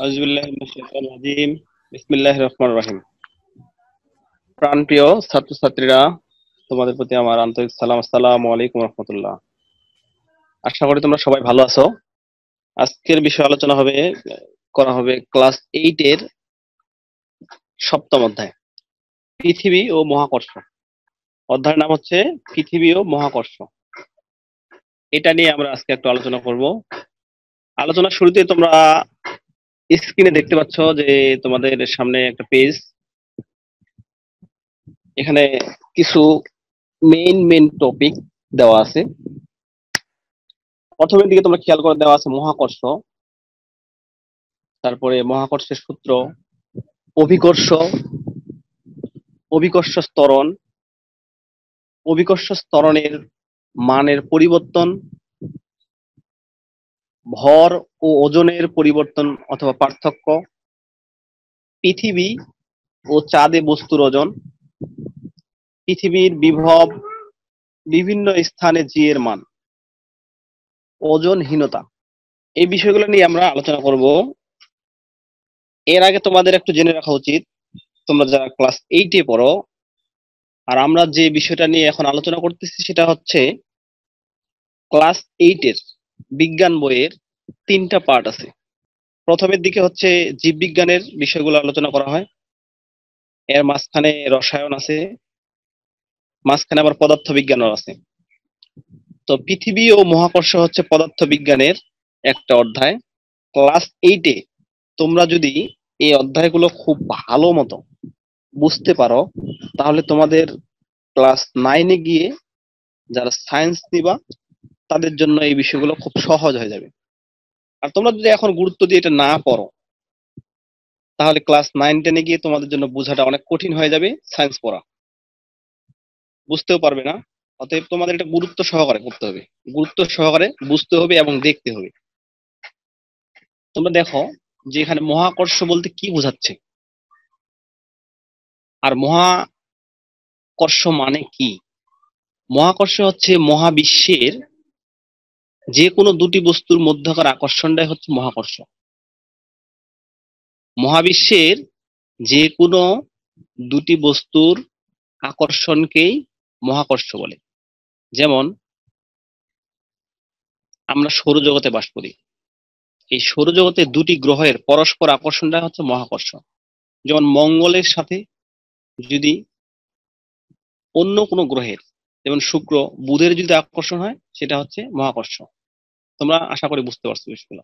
আউযুবিল্লাহি মিনাশ শাইতানির রাজিম। বিসমিল্লাহির রহমানির রহিম। প্রাণপ্রিয় ছাত্রছাত্রীরা, তোমাদের প্রতি আমার আন্তরিক সালাম। আসসালামু আলাইকুম রহমতুল্লাহ। আশা করি তোমরা সবাই ভালো আছো। আজকের বিষয় আলোচনা করা হবে ক্লাস 8 এর সপ্তম অধ্যায়, পৃথিবী ও মহাকর্ষ। অধ্যায়ের নাম হচ্ছে পৃথিবী ও মহাকর্ষ। এটা নিয়ে আমরা আজকে একটু আলোচনা করব। আলোচনার শুরুতে তোমরা স্ক্রিনে দেখতে পাচ্ছ যে তোমাদের সামনে একটা পেজ। এখানে কিছু মেইন টপিক দেওয়া আছে। প্রথমের দিকে তোমরা খেয়াল করে দেওয়া আছে মহাকর্ষ, তারপরে মহাকর্ষের সূত্র, অভিকর্ষ, অভিকর্ষ ত্বরণ, অভিকর্ষ ত্বরণের মানের পরিবর্তন, ভর ও ওজনের পরিবর্তন অথবা পার্থক্য, পৃথিবী ও চাঁদে বস্তুর ওজন, পৃথিবীর বিভব, বিভিন্ন স্থানে জি এর মান, ওজনহীনতা। এই বিষয়গুলো নিয়ে আমরা আলোচনা করব। এর আগে তোমাদের একটু জেনে রাখা উচিত, তোমরা যারা ক্লাস 8 পড়ো, আর আমরা যে বিষয়টা নিয়ে এখন আলোচনা করতেছি সেটা হচ্ছে ক্লাস 8 এর বিজ্ঞান বইয়ের 3টা পার্ট আছে। প্রথমের দিকে হচ্ছে জীববিজ্ঞানের বিষয়গুলো আলোচনা করা হয়, এর মাঝখানে রসায়ন আছে, মাঝখানে আবার পদার্থ বিজ্ঞানও আছে। তো পৃথিবী ও মহাকর্ষ হচ্ছে পদার্থ বিজ্ঞানের একটা অধ্যায়। ক্লাস 8 তোমরা যদি এই অধ্যায়গুলো খুব ভালো মতো বুঝতে পারো, তাহলে তোমাদের ক্লাস 9 গিয়ে যারা সায়েন্স নিবা তাদের জন্য এই বিষয়গুলো খুব সহজ হয়ে যাবে। আর তোমরা যদি এখন গুরুত্ব দিয়ে এটা না পড়ো, তাহলে ক্লাস 9-10 গিয়ে তোমাদের জন্য বোঝাটা অনেক কঠিন হয়ে যাবে। সায়েন্স পড়া বুঝতেও পারবে না। অতএব তোমাদের এটা গুরুত্ব সহকারে করতে হবে, গুরুত্ব সহকারে বুঝতে হবে এবং দেখতে হবে। তোমরা দেখো যে এখানে মহাকর্ষ বলতে কি বোঝাচ্ছে, আর মহাকর্ষ মানে কি। মহাকর্ষ হচ্ছে মহাবিশ্বের যে কোনো দুটি বস্তুর মধ্যকার আকর্ষণটাই হচ্ছে মহাকর্ষ। মহাবিশ্বের যে কোনো দুটি বস্তুর আকর্ষণকেই মহাকর্ষ বলে। যেমন আমরা সৌরজগতে বাস করি, এই সৌরজগতে দুটি গ্রহের পরস্পর আকর্ষণটা হচ্ছে মহাকর্ষ। যেমন মঙ্গলের সাথে যদি অন্য কোনো গ্রহের, যেমন শুক্র, বুধের যদি আকর্ষণ হয়, সেটা হচ্ছে মহাকর্ষ। তোমরা আশা করি বুঝতে পারছো বিষয়গুলো।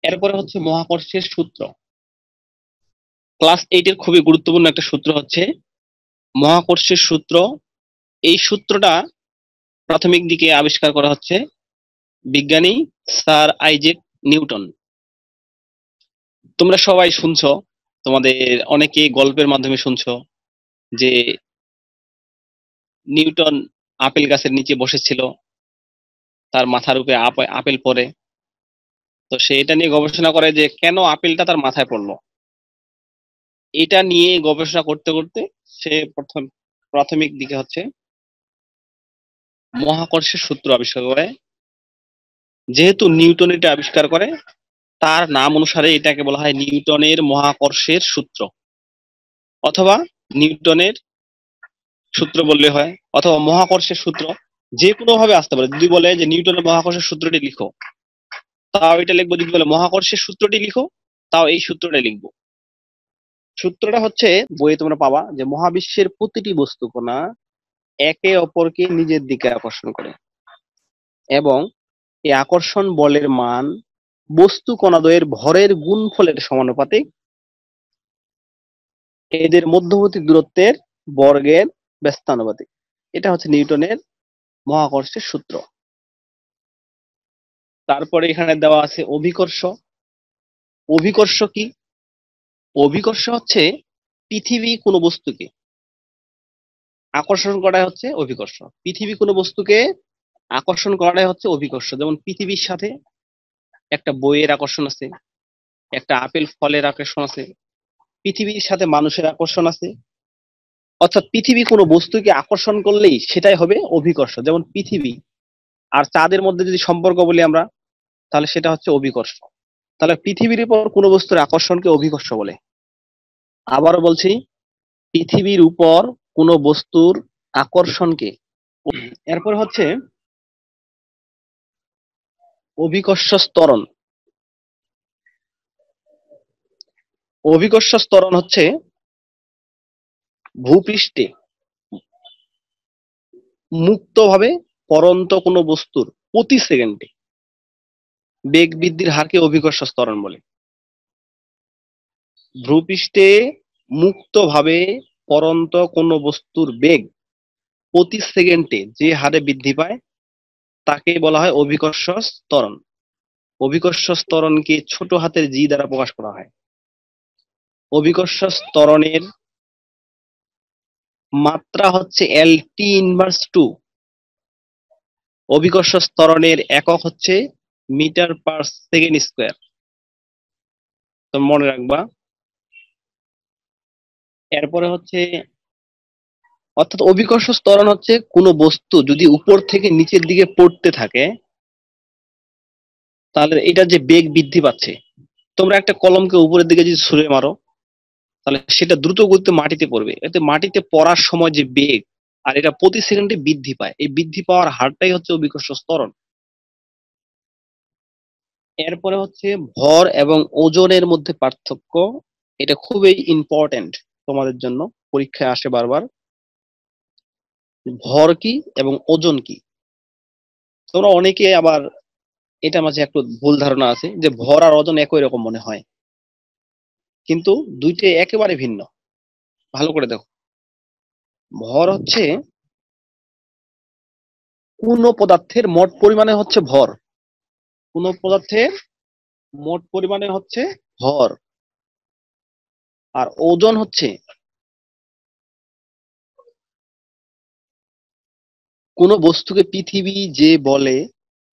এরপরে হচ্ছে মহাকর্ষের সূত্র। ক্লাস 8 এর খুবই গুরুত্বপূর্ণ একটা সূত্র হচ্ছে মহাকর্ষের সূত্র। এই সূত্রটা প্রাথমিক দিকে আবিষ্কার করা হচ্ছে বিজ্ঞানী স্যার আইজ্যাক নিউটন। তোমরা সবাই শুনছো, তোমাদের অনেকে গল্পের মাধ্যমে শুনছো যে নিউটন আপেল গাছের নিচে বসেছিল, তার মাথার উপরে আপেল পড়ে। তো সে এটা নিয়ে গবেষণা করে যে কেন আপেলটা তার মাথায় পড়লো। এটা নিয়ে গবেষণা করতে করতে সে প্রাথমিক দিকে হচ্ছে মহাকর্ষের সূত্র আবিষ্কার করে। যেহেতু নিউটন এটা আবিষ্কার করে, তার নাম অনুসারে এটাকে বলা হয় নিউটনের মহাকর্ষের সূত্র, অথবা নিউটনের সূত্র বললে হয়, অথবা মহাকর্ষের সূত্র। যে কোনো ভাবে আসতে পারে। যদি বলে যে নিউটনের মহাকর্ষের সূত্রটি লিখো, তাও এটা লিখবো। যদি বলে মহাকর্ষের সূত্রটি লিখো, তাও এই সূত্রটা লিখবো। সূত্রটা হচ্ছে বইয়ে তোমরা পাবা যে মহাবিশ্বের প্রতিটি বস্তু কণা একে অপরকে নিজের দিকে আকর্ষণ করে, এবং এই আকর্ষণ বলের মান বস্তু কণাদ্বয়ের ভরের গুণফলের সমানুপাতিক, এদের মধ্যবর্তী দূরত্বের বর্গের ব্যস্তানুপাতিক। এটা হচ্ছে নিউটনের মহাকর্ষের সূত্র। তারপরে এখানে দেওয়া আছে অভিকর্ষ। অভিকর্ষ কি? অভিকর্ষ হচ্ছে পৃথিবী কোনো বস্তুকে আকর্ষণ করাই হচ্ছে অভিকর্ষ। পৃথিবী কোনো বস্তুকে আকর্ষণ করাই হচ্ছে অভিকর্ষ। যেমন পৃথিবীর সাথে একটা বইয়ের আকর্ষণ আছে, একটা আপেল ফলের আকর্ষণ আছে, পৃথিবীর সাথে মানুষের আকর্ষণ আছে। অর্থাৎ পৃথিবী কোনো বস্তুকে আকর্ষণ করলেই সেটাই হবে অভিকর্ষ। যেমন পৃথিবী আর চাঁদের মধ্যে যদি সম্পর্ক বলি আমরা, তাহলে সেটা হচ্ছে অভিকর্ষ। তাহলে পৃথিবীর উপর কোন বস্তুর আকর্ষণকে অভিকর্ষ বলে। আবারও বলছি, পৃথিবীর উপর কোন বস্তুর আকর্ষণকে। এরপর হচ্ছে অভিকর্ষ ত্বরণ। অভিকর্ষ ত্বরণ হচ্ছে ভূপৃষ্ঠে মুক্তভাবে পড়ন্ত কোন বস্তুর প্রতি সেকেন্ডে বেগ বৃদ্ধির হারকে অভিকর্ষ ত্বরণ বলে। ভূপৃষ্ঠে মুক্তভাবে পড়ন্ত কোন বস্তুর বেগ প্রতি সেকেন্ডে যে হারে বৃদ্ধি পায় তাকে বলা হয় অভিকর্ষ ত্বরণ। অভিকর্ষ ত্বরণকে ছোট হাতের জি দ্বারা প্রকাশ করা হয়। অভিকর্ষ ত্বরণের মাত্রা হচ্ছে এলটি ইনভার্স 2। অভিকর্ষ ত্বরণের একক হচ্ছে মিটার পার সেকেন্ড স্কয়ার। তো মনে রাখবা। এরপরে হচ্ছে, অর্থাৎ অভিকর্ষ ত্বরণ হচ্ছে কোনো বস্তু যদি উপর থেকে নিচের দিকে পড়তে থাকে তাহলে এটা যে বেগ বৃদ্ধি পাচ্ছে। তোমরা একটা কলমকে উপরের দিকে যদি ছুঁড়ে মারো তাহলে সেটা দ্রুত গতিতে মাটিতে পড়বে। এতে মাটিতে পড়ার সময় যে বেগ আর এটা প্রতি সেকেন্ডে বৃদ্ধি পায়, এই বৃদ্ধি পাওয়ার হারটাই হচ্ছে অভিকর্ষ ত্বরণ। এরপরে হচ্ছে ভর এবং ওজনের মধ্যে পার্থক্য। এটা খুবই ইম্পর্টেন্ট তোমাদের জন্য, পরীক্ষায় আসে বারবার। ভর কি এবং ওজন কি? তোমরা অনেকে আবার এটা মাঝে একটু ভুল ধারণা আছে যে ভর আর ওজন একই রকম মনে হয়, কিন্তু দুইটাই একেবারে ভিন্ন। ভালো করে দেখো, ভর হচ্ছে কোন পদার্থের মোট পরিমাণে হচ্ছে ভর। কোন পদার্থের মোট পরিমাণে হচ্ছে ভর। আর ওজন হচ্ছে কোন বস্তুকে পৃথিবী যে বলে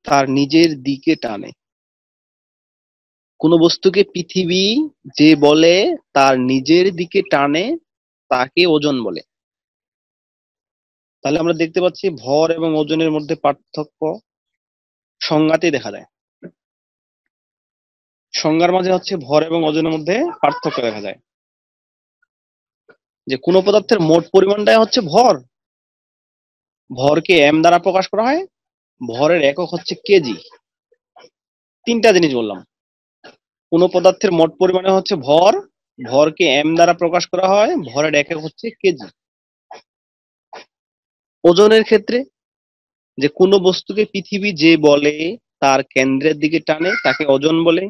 তার নিজের দিকে টানে। কোন বস্তুকে পৃথিবী যে বলে তার নিজের দিকে টানে তাকে ওজন বলে। তাহলে আমরা দেখতে পাচ্ছি ভর এবং ওজনের মধ্যে পার্থক্য সংজ্ঞাতেই দেখা যায়। সংজ্ঞার মাঝে হচ্ছে ভর এবং ওজনের মধ্যে পার্থক্য দেখা যায় যে কোন পদার্থের মোট পরিমাণটাই হচ্ছে ভর। ভরকে এম দ্বারা প্রকাশ করা হয়। ভরের একক হচ্ছে কেজি। তিনটা জিনিস বললাম। কোন পদার্থের মোট পরিমাণে হচ্ছে ভর, ভরকে এম দ্বারা প্রকাশ করা হয়, ভরের একক হচ্ছে কেজি। ওজনের ক্ষেত্রে যে কোনো বস্তুকে পৃথিবী যে বলে তার কেন্দ্রের দিকে টানে তাকে ওজন বলে।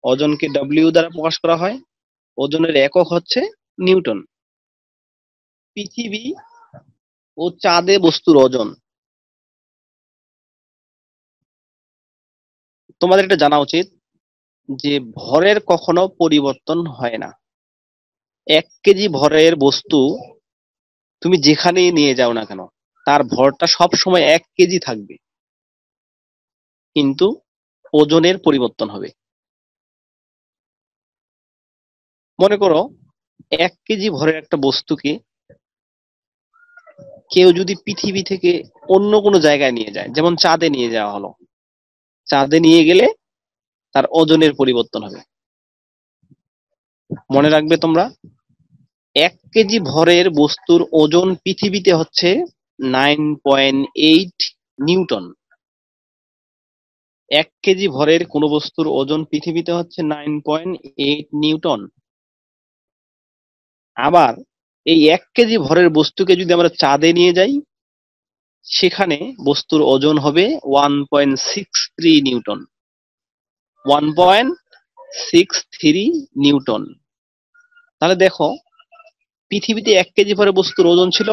ওজনকে ডব্লিউ দ্বারা প্রকাশ করা হয়। ওজনের একক হচ্ছে নিউটন। পৃথিবী ও চাঁদে বস্তুর ওজন। তোমাদের এটা জানা উচিত যে ভরের কখনো পরিবর্তন হয় না। 1 কেজি ভরের বস্তু তুমি যেখানেই নিয়ে যাও না কেন তার ভরটা সব সময় 1 কেজি থাকবে, কিন্তু ওজনের পরিবর্তন হবে। মনে করো 1 কেজি ভরের একটা বস্তুকে কেউ যদি পৃথিবী থেকে অন্য কোনো জায়গায় নিয়ে যায়, যেমন চাঁদে নিয়ে যাওয়া হলো, চাঁদে নিয়ে গেলে তার ওজনের পরিবর্তন হবে। মনে রাখবে তোমরা, 1 কেজি ভরের বস্তুর ওজন পৃথিবীতে হচ্ছে 9.8 নিউটন। 1 কেজি ভরের কোন বস্তুর ওজন পৃথিবীতে হচ্ছে 9.8 নিউটন। আবার এই 1 কেজি ভরের বস্তুকে যদি আমরা চাঁদে নিয়ে যাই সেখানে বস্তুর ওজন হবে 1.63 নিউটন। 1.63 নিউটন। তাহলে দেখো, পৃথিবীতে 1 কেজি ভরের বস্তুর ওজন ছিল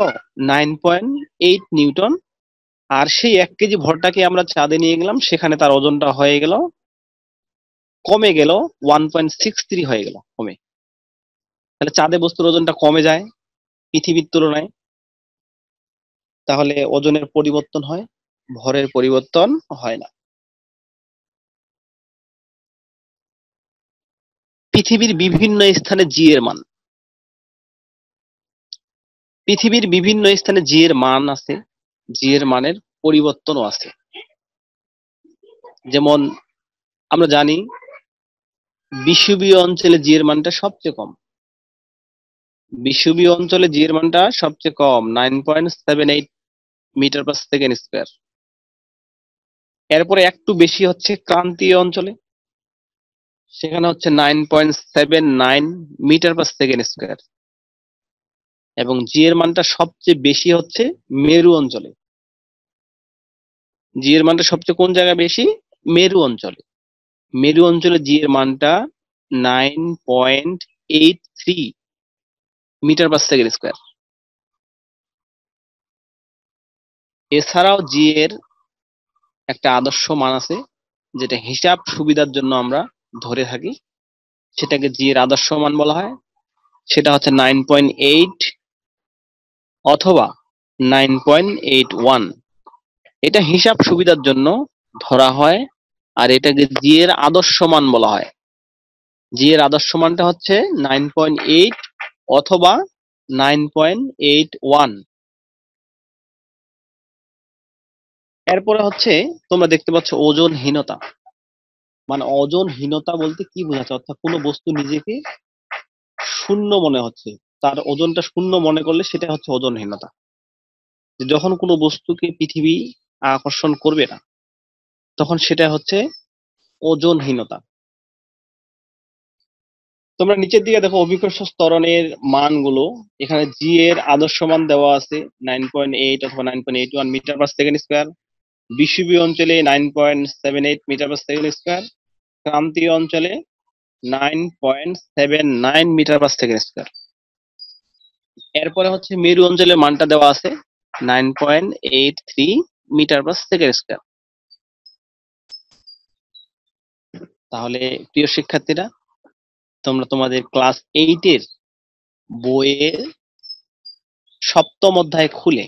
9.8 নিউটন, আর সেই 1 কেজি ভরটাকে আমরা চাঁদে নিয়ে গেলাম, সেখানে তার ওজনটা হয়ে গেল, কমে গেল 1.63 হয়ে গেল কমে। তাহলে চাঁদে বস্তুর ওজনটা কমে যায় পৃথিবীর তুলনায়, তাহলে ওজনের পরিবর্তন হয়, ভরের পরিবর্তন হয় না। পৃথিবীর বিভিন্ন স্থানে জি এর মান। পৃথিবীর বিভিন্ন স্থানে জি এর মান আছে, জি এর মানের পরিবর্তনও আছে। যেমন আমরা জানি বিষুবীয় অঞ্চলে জি এর মানটা সবচেয়ে কম। বিষুবীয় অঞ্চলে জি এর মানটা সবচেয়ে কম, 9.78 মিটার পার সেকেন্ড স্কোয়ার। এরপরে একটু বেশি হচ্ছে ক্রান্তীয় অঞ্চলে, সেখানে হচ্ছে 9.79 মিটার পার সেকেন্ড স্কোয়ার। এবং জি এর মানটা সবচেয়ে বেশি হচ্ছে মেরু অঞ্চলে। জি এর মানটা সবচেয়ে কোন জায়গায় বেশি? মেরু অঞ্চলে। মেরু অঞ্চলে জি এর মানটা 9.83 মিটার পার সেকেন্ড স্কোয়ার। এছাড়াও জি এর একটা আদর্শ মান আছে, যেটা হিসাব সুবিধার জন্য আমরা ধরে থাকি, সেটাকে জি এর আদর্শ মান বলা হয়। সেটা হচ্ছে 9.8 অথবা 9.81। এটা হিসাব সুবিধার জন্য ধরা হয়, আর এটাকে জি এর আদর্শ মান বলা হয়। জি এর আদর্শ মানটা হচ্ছে 9.8 অথবা 9.81। এরপরে হচ্ছে তোমরা দেখতে পাচ্ছ ওজনহীনতা। মানে ওজনহীনতা বলতে কি বোঝাচ্ছে, অর্থাৎ কোনো বস্তু নিজেকে শূন্য মনে হচ্ছে, তার ওজনটা শূন্য মনে করলে সেটা হচ্ছে ওজনহীনতা। যে যখন কোনো বস্তুকে পৃথিবী আকর্ষণ করবে না, তখন সেটা হচ্ছে ওজনহীনতা। তোমরা নিচের দিকে দেখো অভিকর্ষ ত্বরণের মানগুলো। এখানে জি এর আদর্শ মান দেওয়া আছে 9.8 অথবা 9.81 মিটার পার সেকেন্ড স্কোয়ার। বিষুবীয় অঞ্চলে 9.78 মিটার পার সেকেন্ড স্কোয়ার। ক্রান্তীয় অঞ্চলে 9.79 মিটার পার সেকেন্ড স্কোয়ার। এরপরে হচ্ছে মেরু অঞ্চলের মানটা দেওয়া আছে 9.83 মিটার পার সেকেন্ড স্কোয়ার। তাহলে প্রিয় শিক্ষার্থীরা, তোমরা তোমাদের ক্লাস 8-এর বইয়ের সপ্তম অধ্যায় খুলে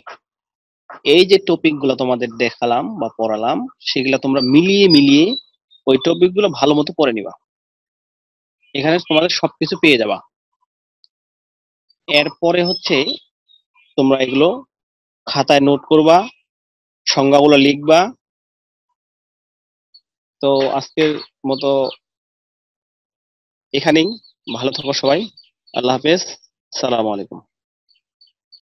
এই যে টপিক গুলো তোমাদের দেখালাম বা পড়ালাম, সেগুলো তোমরা মিলিয়ে মিলিয়ে ওই টপিক গুলো ভালো মতো পড়ে নিবা। এখানে তোমাদের সবকিছু পেয়ে যাবা। এরপরে হচ্ছে তোমরা এগুলো খাতায় নোট করবা, সংজ্ঞাগুলো লিখবা। তো আজকের মতো এখানেই। ভালো থাকো সবাই। আল্লাহ হাফেজ। সালাম আলাইকুম।